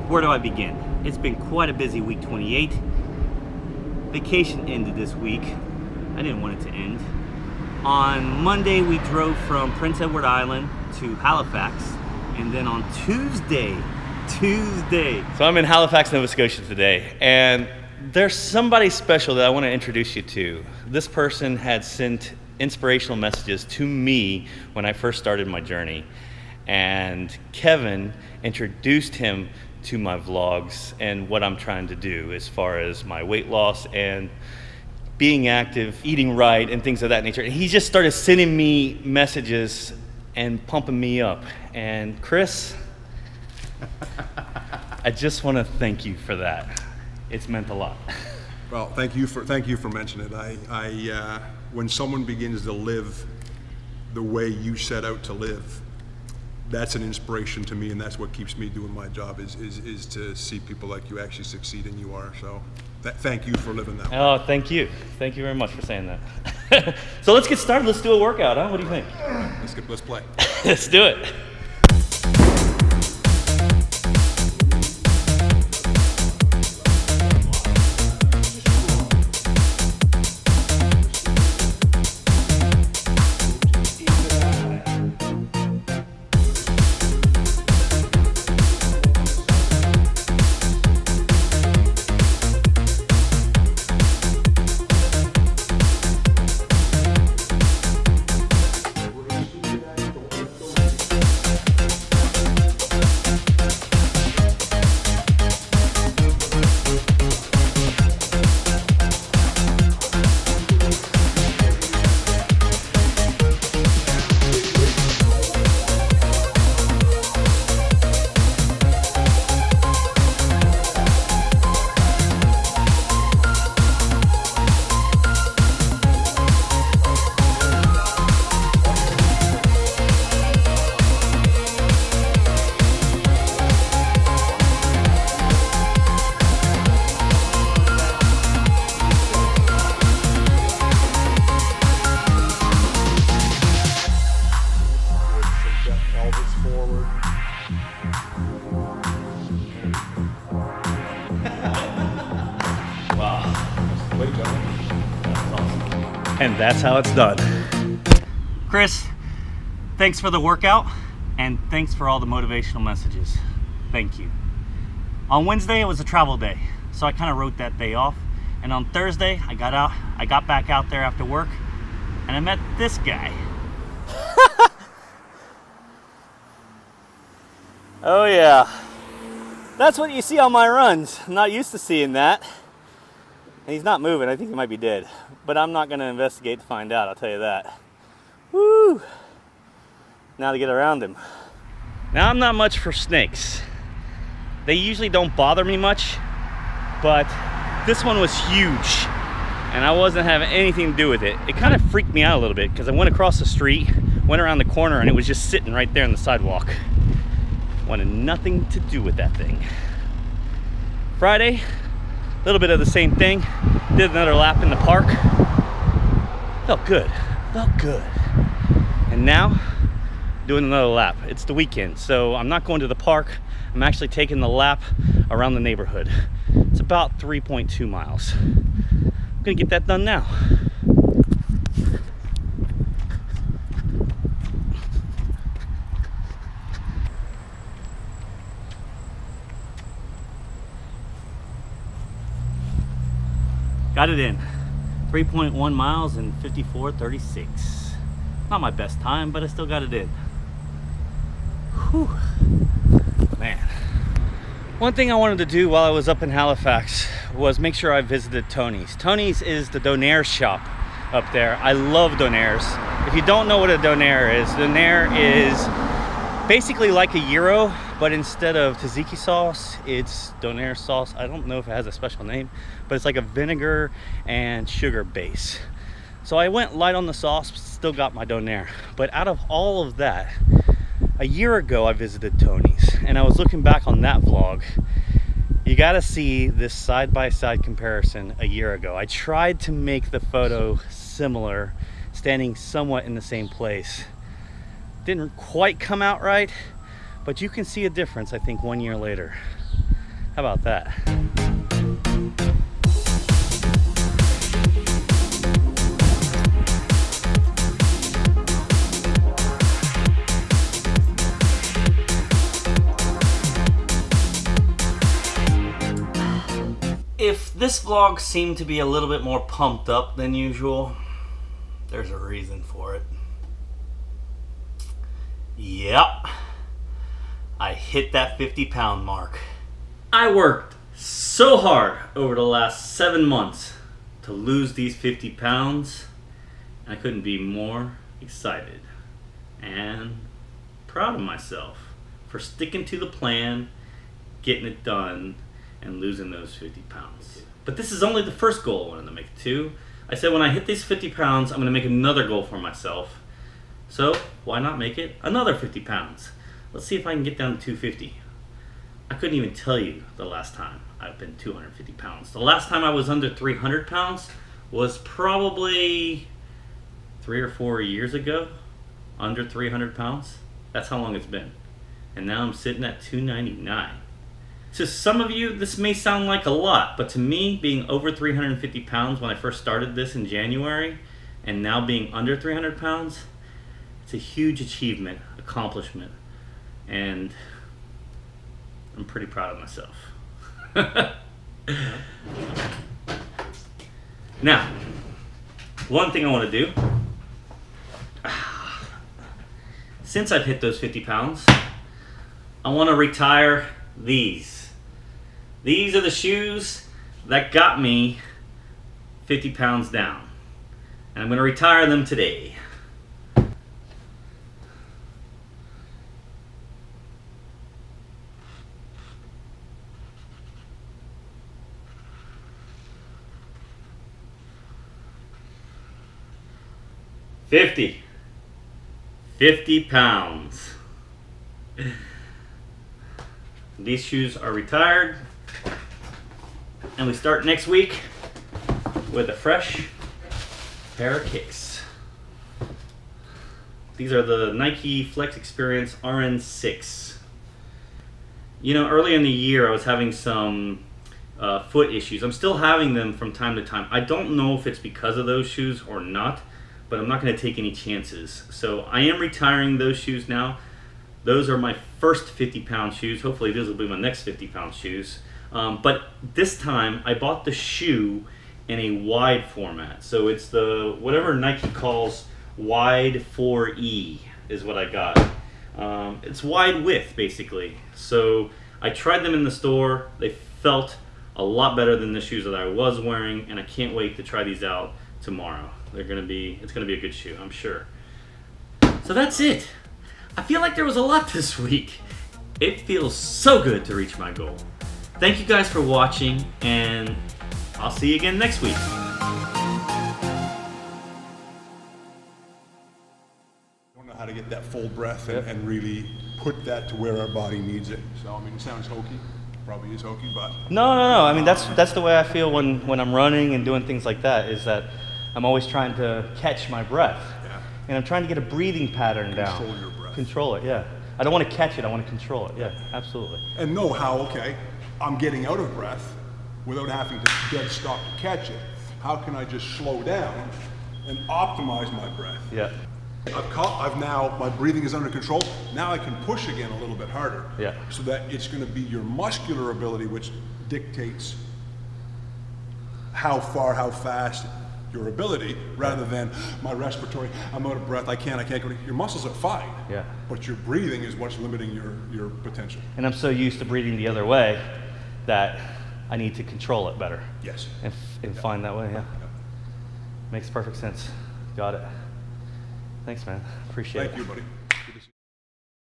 Where do I begin? It's been quite a busy week 28. Vacation ended this week. I didn't want it to end. On Monday, we drove from Prince Edward Island to Halifax. And then on Tuesday. So I'm in Halifax, Nova Scotia today. And there's somebody special that I want to introduce you to. This person had sent inspirational messages to me when I first started my journey. And Kevin introduced him to my vlogs and what I'm trying to do as far as my weight loss and being active, eating right, and things of that nature. And he just started sending me messages and pumping me up. And Chris, I just want to thank you for that. It's meant a lot. Well, thank you for mentioning it. When someone begins to live the way you set out to live, that's an inspiration to me, and that's what keeps me doing my job is to see people like you actually succeed, and you are. So thank you for living that way. Oh, thank you. Thank you very much for saying that. So let's get started. Let's do a workout, huh? What do you think? Let's play. Let's do it. And that's how it's done. Chris, thanks for the workout, and thanks for all the motivational messages. Thank you. On Wednesday, it was a travel day, so I kind of wrote that day off. And on Thursday, I got back out there after work, and I met this guy. Oh yeah. That's what you see on my runs. I'm not used to seeing that. And he's not moving. I think he might be dead. But I'm not going to investigate to find out, I'll tell you that. Woo! Now to get around him. Now I'm not much for snakes. They usually don't bother me much, but this one was huge. And I wasn't having anything to do with it. It kind of freaked me out a little bit because I went across the street, went around the corner, and it was just sitting right there on the sidewalk. Wanted nothing to do with that thing. Friday, a little bit of the same thing. Did another lap in the park. Felt good. And now, doing another lap. It's the weekend, so I'm not going to the park. I'm actually taking the lap around the neighborhood. It's about 3.2 miles. I'm gonna get that done now. Got it in. 3.1 miles in 54:36. Not my best time, but I still got it in. Whew. Man. One thing I wanted to do while I was up in Halifax was make sure I visited Tony's. Tony's is the donair shop up there. I love donairs. If you don't know what a donair is basically like a gyro, but instead of tzatziki sauce, it's donair sauce. I don't know if it has a special name, but it's like a vinegar and sugar base. So I went light on the sauce, still got my donair. But out of all of that, a year ago I visited Tony's, and I was looking back on that vlog. You gotta see this side-by-side comparison a year ago. I tried to make the photo similar, standing somewhat in the same place. Didn't quite come out right, but you can see a difference, I think, 1 year later. How about that? If this vlog seemed to be a little bit more pumped up than usual, there's a reason for it. Yep, I hit that 50-pound mark. I worked so hard over the last 7 months to lose these 50 pounds, and I couldn't be more excited and proud of myself for sticking to the plan, getting it done, and losing those 50 pounds. But this is only the first goal I wanted to make too. I said when I hit these 50 pounds, I'm going to make another goal for myself. So why not make it another 50 pounds? Let's see if I can get down to 250. I couldn't even tell you the last time I've been 250 pounds. The last time I was under 300 pounds was probably 3 or 4 years ago. Under 300 pounds. That's how long it's been. And now I'm sitting at 299. To some of you, this may sound like a lot, but to me, being over 350 pounds when I first started this in January, and now being under 300 pounds, it's a huge achievement, accomplishment, and I'm pretty proud of myself. Now, one thing I want to do, since I've hit those 50 pounds, I want to retire these. These are the shoes that got me 50 pounds down. And I'm going to retire them today. $50 pounds. These shoes are retired. And we start next week with a fresh pair of kicks. These are the Nike Flex Experience RN6. You know, early in the year I was having some foot issues. I'm still having them from time to time. I don't know if it's because of those shoes or not, but I'm not going to take any chances. So I am retiring those shoes now. Those are my first 50-pound shoes. Hopefully these will be my next 50-pound shoes. But this time I bought the shoe in a wide format. So it's the, whatever Nike calls wide 4E is what I got. It's wide width basically. So I tried them in the store. They felt a lot better than the shoes that I was wearing, and I can't wait to try these out tomorrow. It's gonna be a good shoe, I'm sure. So that's it. I feel like there was a lot this week. It feels so good to reach my goal. Thank you guys for watching, and I'll see you again next week. I don't know how to get that full breath and really put that to where our body needs it. So, I mean, it sounds hokey. Probably is hokey, but... No. I mean, that's the way I feel when I'm running and doing things like that, is that I'm always trying to catch my breath. Yeah. And I'm trying to get a breathing pattern down. Control your breath. Control it, yeah. I don't want to catch it, I want to control it. Yeah, absolutely. And know how, okay, I'm getting out of breath without having to dead stop to catch it. How can I just slow down and optimize my breath? Yeah. I've now, my breathing is under control. Now I can push again a little bit harder. Yeah. So that it's going to be your muscular ability which dictates how far, how fast your ability, rather than my respiratory, I'm out of breath, I can't go. Your muscles are fine. Yeah. But your breathing is what's limiting your potential. And I'm so used to breathing the other way that I need to control it better. Yes. And find that way, yeah. Makes perfect sense. Got it. Thanks, man. Appreciate it. Thank you, buddy.